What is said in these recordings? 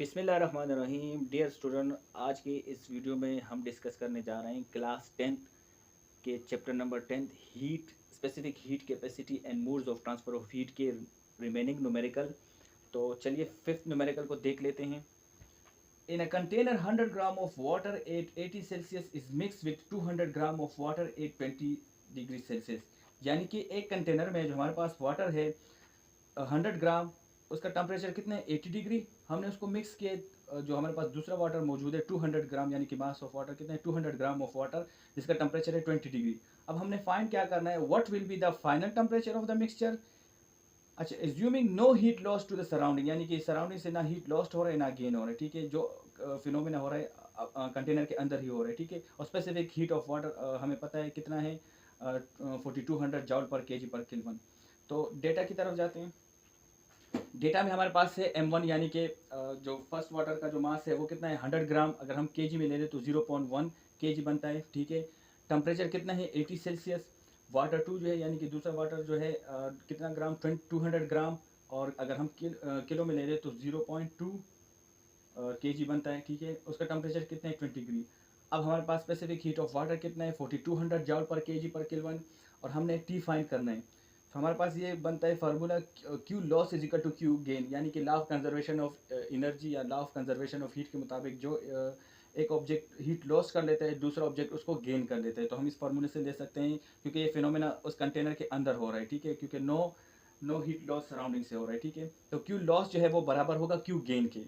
बिस्मिल्लाहिर्रहमानिर्रहीम। Dear student, आज की इस वीडियो में हम डिस्कस करने जा रहे हैं क्लास 10th के chapter number 10 heat, specific heat capacity and modes of transfer of heat के रिमेनिंग न्यूमेरिकल। तो चलिए फिफ्थ न्यूमेरिकल को देख लेते हैं। In a container 100 gram of water at 80 Celsius is mix with 200 gram of water at 20 degree Celsius. यानी कि एक कंटेनर में जो हमारे पास वाटर है 100 ग्राम, उसका टेम्परेचर कितना है 80 डिग्री। हमने उसको मिक्स किए, जो हमारे पास दूसरा वाटर मौजूद है 200 ग्राम, यानी कि मास ऑफ वाटर कितना है 200 ग्राम ऑफ वाटर, जिसका टेम्परेचर है 20 डिग्री। अब हमने फाइंड क्या करना है, what will be the final temperature of the mixture. अच्छा, assuming no heat loss to the surrounding, यानी कि सराउंडिंग से ना हीट लॉस्ट हो रहा है ना गेन हो रहा है, ठीक है। जो फिनोमिना हो रहा है कंटेनर के अंदर ही हो रहा है, ठीक है। और स्पेसिफिक हीट ऑफ वाटर हमें पता है कितना है 4200 जॉल पर केजी पर केल्विन। तो डेटा की तरफ जाते हैं। डेटा में हमारे पास है m1, यानी कि जो फर्स्ट वाटर का जो मास है वो कितना है 100 ग्राम। अगर हम केजी में ले लें तो 0.1 केजी बनता है, ठीक है। टेम्परेचर कितना है 80 सेल्सियस। वाटर टू जो है, यानी कि दूसरा वाटर जो है कितना ग्राम 200 ग्राम, और अगर हम किलो में ले लें तो 0.2 केजी बनता है, ठीक है। उसका टेम्परेचर कितना है 20 डिग्री। अब हमारे पास स्पेसिफिक हीट ऑफ वाटर कितना है 4200 जॉल पर केजी पर केल्विन, और हमने टी फाइंड करना है। तो हमारे पास ये बनता है formula Q loss is equal to Q gain, यानी कि law of conservation of energy या law of conservation of heat के मुताबिक जो एक ऑब्जेक्ट हीट लॉस कर लेता है, दूसरा ऑब्जेक्ट उसको गेन कर लेता है। तो हम इस फार्मूले से ले सकते हैं, क्योंकि ये फिनोमेना उस कंटेनर के अंदर हो रहा है, ठीक है, क्योंकि नो हीट लॉस सराउंडिंग से हो रहा है, ठीक है। तो क्यू लॉस जो है वो बराबर होगा क्यू गेन के।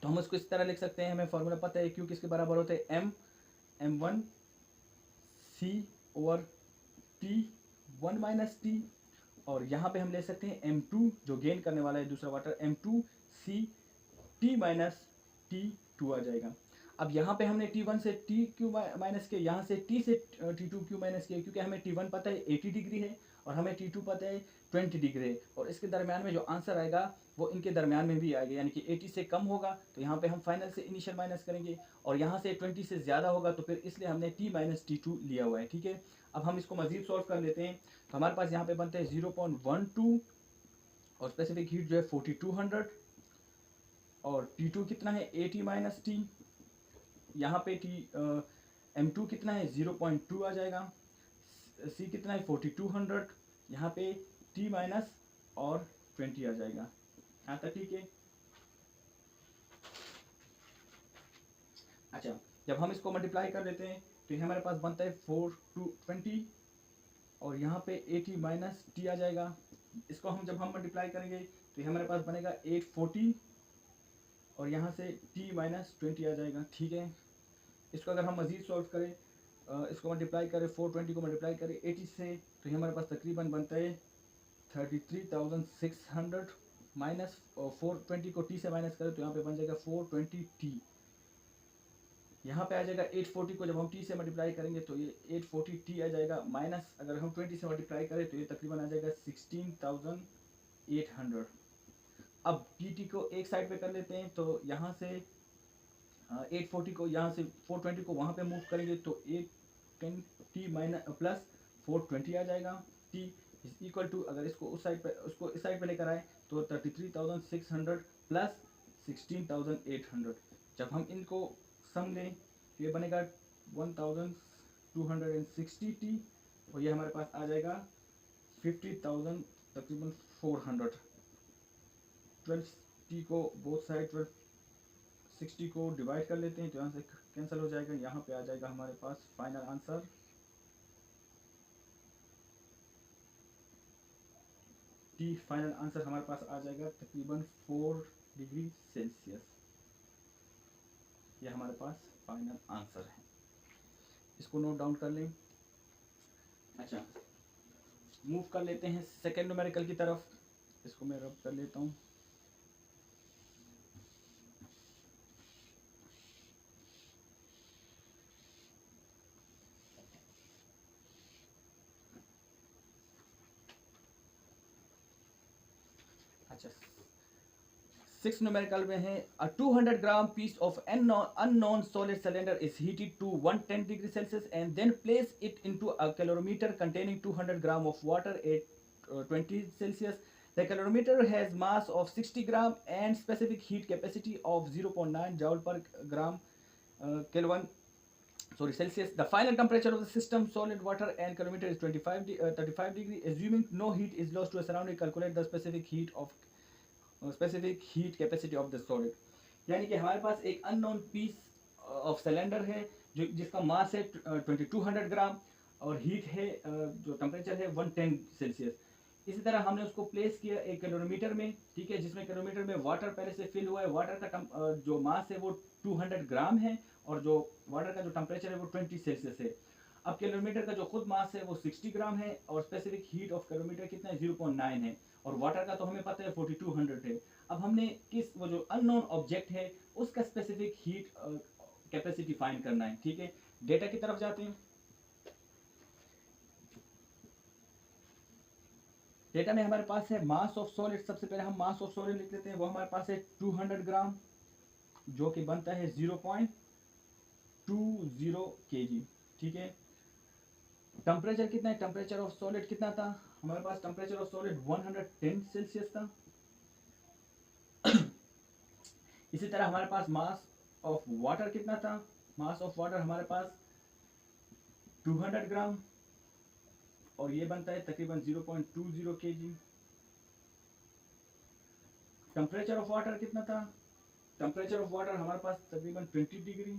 तो हम उसको इस तरह लिख सकते हैं, हमें फार्मूला पता है क्यू किसके बराबर होते हैं, m1 c over T 1 minus T, और यहाँ पे हम ले सकते हैं m2 जो गेन करने वाला है दूसरा water, m2 c t minus t2 आ जाएगा। अब यहाँ पे हमने t1 से t माइनस किया, यहाँ से t से t2 माइनस किया, क्योंकि हमें t1 पता है 80 डिग्री है और हमें t2 पता है 20 डिग्री है, और इसके दरमियान में जो आंसर आएगा वो इनके दरमियान में भी आएगा, यानी कि 80 से कम होगा तो यहाँ पे हम फाइनल से इनिशियल माइनस करेंगे, और यहाँ से 20 से ज़्यादा होगा तो फिर इसलिए हमने t माइनस t2 लिया हुआ है, ठीक है। अब हम इसको मजीद सॉल्व कर लेते हैं। तो हमारे पास यहाँ पे बनते हैं 0.12, और स्पेसिफिक हीट जो है 4200, और T2 कितना है 80 माइनस टी, यहाँ पे M2 कितना है 0.2 आ जाएगा, C कितना है 4200, यहाँ पे T माइनस और 20 आ जाएगा। यहाँ तक ठीक है। अच्छा, जब हम इसको मल्टीप्लाई कर लेते हैं तो ये हमारे पास बनता है 4 to 20, और यहाँ पे 80 माइनस टी आ जाएगा। इसको हम जब हम मल्टीप्लाई करेंगे तो ये हमारे पास बनेगा 840, और यहाँ से t माइनस 20 आ जाएगा, ठीक है। इसको अगर हम मज़ीद सॉल्व करें, इसको मल्टीप्लाई करें 420 को मल्टीप्लाई करें 80 से, तो ये हमारे पास तकरीबन बनता है 33,600 माइनस 420 को t से माइनस करें तो यहाँ पे बन जाएगा 420t। यहाँ पे आ जाएगा 840 को जब हम t से मल्टीप्लाई करेंगे तो ये 840t आ जाएगा, माइनस अगर हम 20 से मल्टीप्लाई करें तो ये तकरीबन आ जाएगा 16,800। अब टी को एक साइड पे कर लेते हैं, तो यहाँ से 840 को यहाँ से 420 को वहाँ पे मूव करेंगे तो 810 माइनस प्लस 420 आ जाएगा। टी इज इक्वल टू, अगर इसको उस साइड पे उसको इस साइड पे लेकर आए तो 33,600 प्लस 16,800। जब हम इनको सम लें तो ये बनेगा 1,260t, और ये हमारे पास आ जाएगा 50,000 तकरीबन 400। 12t को बोथ साइड 1260 को डिवाइड कर लेते हैं तो यहाँ से कैंसिल हो जाएगा, यहाँ पे आ जाएगा हमारे पास final answer T. Final answer हमारे पास आ जाएगा तकरीबन 4 डिग्री सेल्सियस। ये हमारे पास फाइनल आंसर है, इसको नोट डाउन कर लें। अच्छा, मूव कर लेते हैं सेकेंड न्यूमेरिकल की तरफ। इसको मैं रब कर लेता हूँ। अच्छा, 6 न्यूमेरिकल में है a 200 gram piece of unknown solid cylinder is heated to 110 degree Celsius and then place it into a calorimeter containing 200 gram of water at 20 Celsius. The calorimeter has mass of 60 gram and specific heat capacity of 0.9 joule per gram Kelvin. Sorry, Celsius. The final temperature of the system, solid water and calorimeter is 35 degree. Assuming no heat is lost to a surrounding, calculate the specific heat capacity of the solid. यानी कि हमारे पास एक unknown piece of cylinder है जो जिसका मास है 2200 ग्राम और heat है जो टेम्परेचर है 110 सेल्सियस। इसी तरह हमने उसको प्लेस किया एक कैलोरीमीटर में, ठीक है, जिसमें कैलोरीमीटर में वाटर पहले से फिल हुआ है। वाटर का जो मास है वो 200 ग्राम है और जो वाटर का जो टेम्परेचर है वो 20 सेल्सियस है। अब कैलोरीमीटर का जो खुद मास है वो 60 ग्राम है और स्पेसिफिक हीट ऑफ कैलोरीमीटर कितना है 0.9 है और वाटर का तो हमें पता है 4200 है। अब हमने किस वो जो अननोन ऑब्जेक्ट है उसका स्पेसिफिक हीट कैपेसिटी फाइंड करना है, ठीक है। डेटा की तरफ जाते हैं। डेटा में हमारे पास है मास ऑफ सॉलिड। सबसे पहले हम मास ऑफ सॉलिड लिख लेते हैं, वो हमारे पास है 200 ग्राम जो कि बनता है 0.20 kg, ठीक है। टेम्परेचर कितना है, टेम्परेचर ऑफ सॉलिड कितना था हमारे पास, टेम्परेचर ऑफ सॉलिड 110 सेल्सियस था। इसी तरह हमारे पास मास ऑफ वाटर कितना था, मास ऑफ वाटर हमारे पास 200 ग्राम और ये बनता है तकरीबन 0.20 kg। टेम्परेचर ऑफ वाटर कितना था, टेम्परेचर ऑफ वाटर हमारे पास तकरीबन 20 degree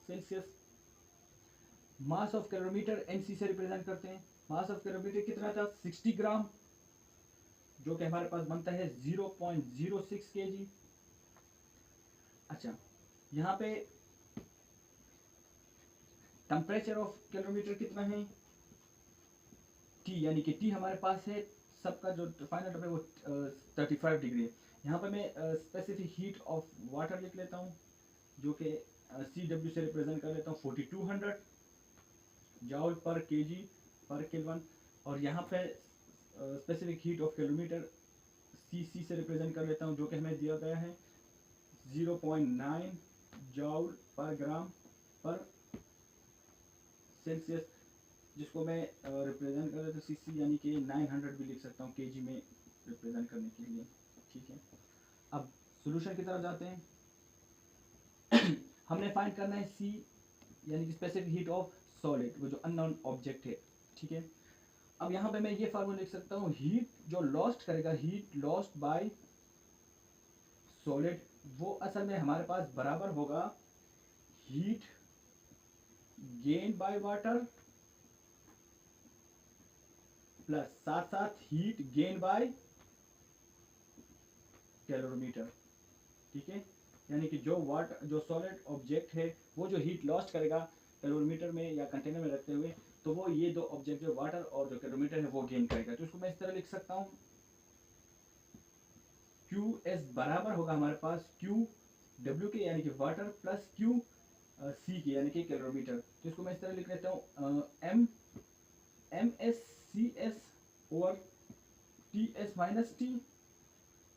Celsius. Mass of calorimeter MC से रिप्रेजेंट करते हैं। मास ऑफ कैलोरीमीटर कितना था 60 ग्राम जो कि हमारे पास बनता है 0.06 kg। अच्छा, यहाँ पे टेम्परेचर ऑफ कैलोरीमीटर कितना है टी, यानी कि टी हमारे पास है सबका जो फाइनल टेम्परेचर वो 35 डिग्री है। यहाँ पे मैं स्पेसिफिक हीट ऑफ वाटर लिख लेता हूँ जो कि CW से रिप्रेजेंट कर लेता हूँ 4200 जॉल पर केजी पर केल्विन और यहाँ पे specific heat of calorimeter CC से रिप्रेजेंट कर लेता हूँ जो कि हमें दिया गया है 0.9 जॉल पर ग्राम पर सेल्सियस, जिसको मैं रिप्रेजेंट कर लेता हूँ CC यानी कि 900 भी लिख सकता हूँ केजी में रिप्रेजेंट करने के लिए, ठीक है। अब सॉल्यूशन की तरफ जाते हैं। हमने फाइंड करना है C यानी कि स्पेसिफिक हीट ऑफ सॉलिड, वो जो अननोन ऑब्जेक्ट है, ठीक है। अब यहाँ पे मैं ये फार्मूला लिख सकता हूँ, हीट जो लॉस्ट करेगा, हीट लॉस्ट बाय सॉलिड, वो असल में हमारे पास बराबर होगा heat gain by water plus साथ साथ हीट गेन बाय कैलोरीमीटर, ठीक है। यानी कि जो सॉलिड ऑब्जेक्ट है वो जो हीट लॉस्ट करेगा कैलोरीमीटर में या कंटेनर में रखते हुए, तो वो ये दो ऑब्जेक्ट जो वाटर और जो कैलोरीमीटर है वो गेन करेगा। तो इसको मैं इस तरह लिख सकता हूँ, QS बराबर होगा हमारे पास QW के यानी कि वाटर प्लस QC के यानी कि कैलोरीमीटर। तो इसको मैं इस तरह लिख लेता हूँ MSCS over TS minus T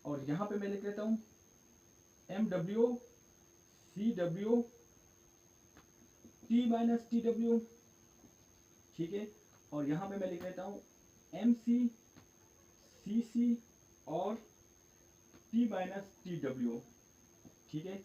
और यहाँ पे मैं लिख लेता हूँ MW CW T minus TW, ठीक है। और यहाँ पे मैं लिख लेता हूँ MC CC और T माइनस TW, ठीक है।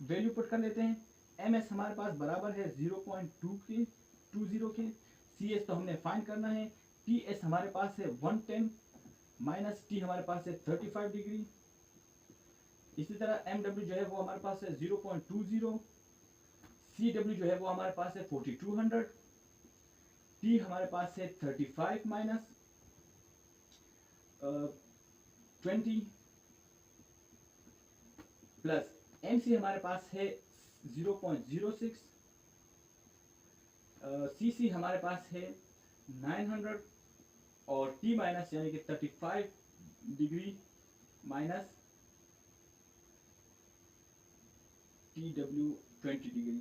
वैल्यू पुट कर लेते हैं। MS हमारे पास बराबर है 0.20 के, CS तो हमने फाइंड करना है, TS हमारे पास है 110 माइनस T हमारे पास है 35 डिग्री। इसी तरह MW जो है वो हमारे पास है 0.20, CW जो है वो हमारे पास है 4200, T हमारे पास है 35 माइनस 20 प्लस MC हमारे पास है 0.06, CC हमारे पास है 900 और T माइनस यानी कि 35 डिग्री माइनस TW 20 डिग्री।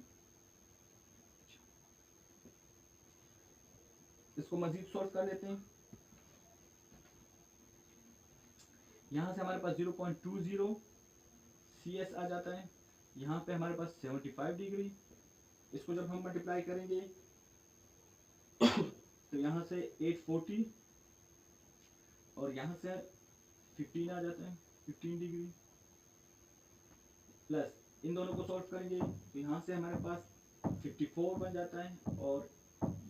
इसको मजीद सॉल्व कर लेते हैं। यहाँ से हमारे पास 0.20 CS आ जाता है, यहाँ पे हमारे पास 75 डिग्री। इसको जब हम मल्टीप्लाई करेंगे तो यहाँ से 840 और यहाँ से 15 आ जाता है, 15 डिग्री प्लस इन दोनों को सॉल्व करेंगे तो यहाँ से हमारे पास 54 बन जाता है और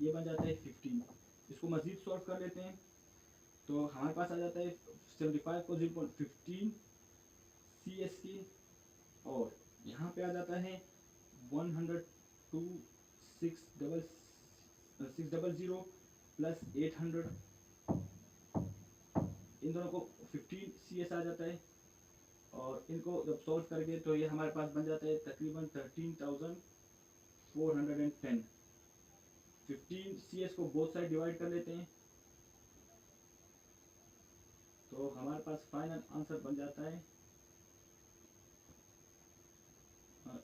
ये बन जाता है 15। इसको मज़ीद सॉल्व कर लेते हैं तो हमारे पास आ जाता है 75 को 0.15 CSK और यहाँ पे आ जाता है 102 600 प्लस 800, इन दोनों को 15 CS आ जाता है और इनको जब सॉल्व करके तो ये हमारे पास बन जाता है तकरीबन 13,410। 15 CS को बोथ साइड डिवाइड कर लेते हैं तो हमारे पास फाइनल आंसर बन जाता है,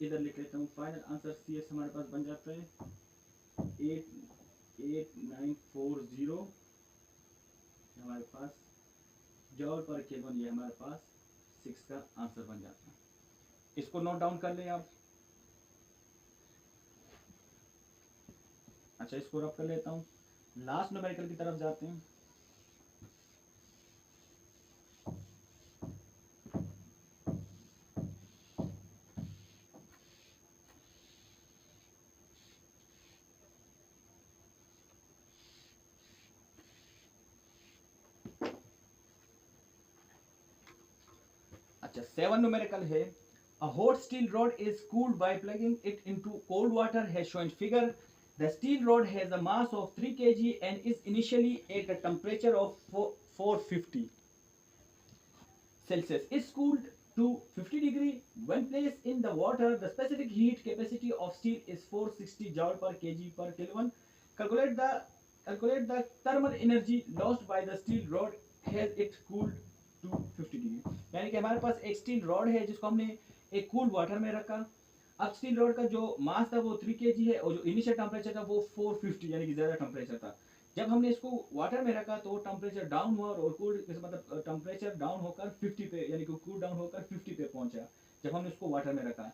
इधर लिख लेता हूँ, फाइनल आंसर CS हमारे पास बन जाता है 88940 हमारे पास जॉल पर केल्विन, ये हमारे पास 6 का आंसर बन जाता है। इसको नोट डाउन कर लें आप। अच्छा, इसको रब कर लेता हूँ, लास्ट न्यूमेरिकल की तरफ जाते हैं। अच्छा, 7 न्यूमेरिकल है, a hot steel rod is cooled by plugging it into cold water as shown in figure. The steel rod has a mass of 3 kg and is initially at a temperature of 450 Celsius. Is cooled to 50 degree. When placed in the water, the specific heat capacity of steel is 460 joule per kg per Kelvin. Calculate the thermal energy lost by the steel rod has it cooled to 50 degree. यानी कि हमारे पास एक steel rod है जिसको हमने एक cool water में रखा। अब स्टील रॉड का जो मास था वो 3 kg है और जो इनिशियल टेम्परेचर था वो 450 यानी कि ज़्यादा टेम्परेचर था। जब हमने इसको वाटर में रखा तो टेम्परेचर डाउन हुआ और कूल मतलब टेम्परेचर डाउन होकर 50 पे यानी कि कूल डाउन होकर 50 पे पहुंचा जब हमने इसको वाटर में रखा।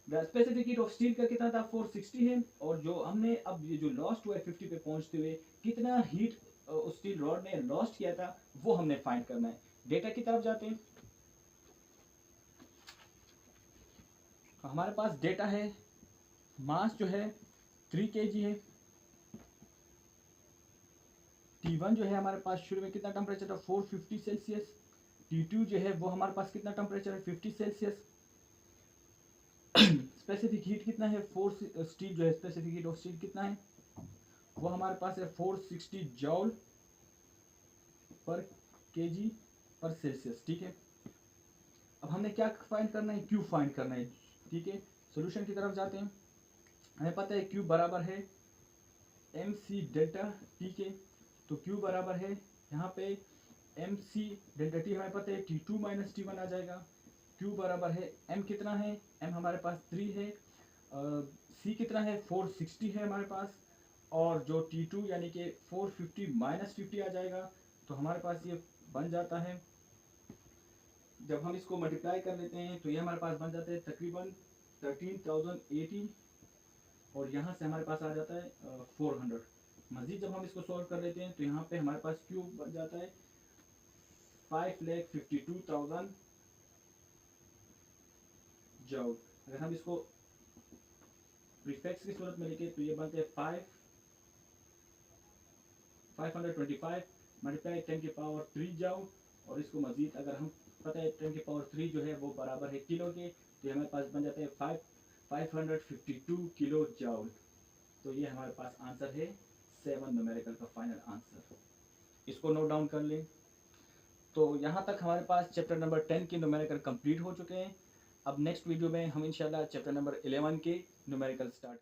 The specific heat of steel का कितना था 460 है और जो हमने अब ये जो लॉस्ट हुआ है 50 पे पहुंचते हुए कितना हीट उस स्टील रॉड ने लॉस्ट किया था वो हमने फाइंड करना है। डेटा की तरफ जाते हैं, हमारे पास डेटा है, मास जो है 3 kg है, T1 जो है हमारे पास शुरू में कितना टेम्परेचर था 450 सेल्सियस, T2 जो है वो हमारे पास कितना टेम्परेचर है 50 सेल्सियस, स्पेसिफिक हीट कितना है स्टील जो है स्पेसिफिक हीट ऑफ स्टील कितना है वो हमारे पास है 460 जॉल पर kg पर सेल्सियस। ठीक है, अब हमने क्या फाइंड करना है, क्यू फाइंड करना है। ठीक है, सॉल्यूशन की तरफ जाते हैं। हमें पता है क्यू बराबर है MC डेल्टा टी के, तो क्यू बराबर है यहाँ पे MC डेल्टा टी हमें पता है T2 माइनस T1 आ जाएगा। क्यू बराबर है M कितना है, M हमारे पास 3 है, C कितना है 460 है हमारे पास और जो T2 यानी कि 450 माइनस 50 आ जाएगा तो हमारे पास ये बन जाता है। जब हम इसको मल्टीप्लाई कर लेते हैं तो ये हमारे पास बन जाता है तकरीबन 13,080 और यहाँ से हमारे पास आ जाता है 400। मज़ीद जब हम इसको सॉल्व कर लेते हैं तो यहाँ पे हमारे पास क्यू बन जाता है 5,52,000 जॉल। अगर हम इसको प्रीफिक्स की सूरत में लिखे तो ये बनते हैं 525 मल्टीप्लाई 10 की पावर 3 जॉल और इसको मज़ीद अगर हम पता है 10 की पावर 3 जो है वो बराबर है किलो के, तो हमारे पास बन जाते हैं 552 किलो जॉल। तो ये हमारे पास आंसर है 7 न्यूमेरिकल का फाइनल आंसर। इसको नोट डाउन कर लें। तो यहाँ तक हमारे पास चैप्टर नंबर 10 के न्यूमेरिकल कंप्लीट हो चुके हैं। अब नेक्स्ट वीडियो में हम इंशाल्लाह चैप्टर नंबर 11 के न्यूमेरिकल स्टार्ट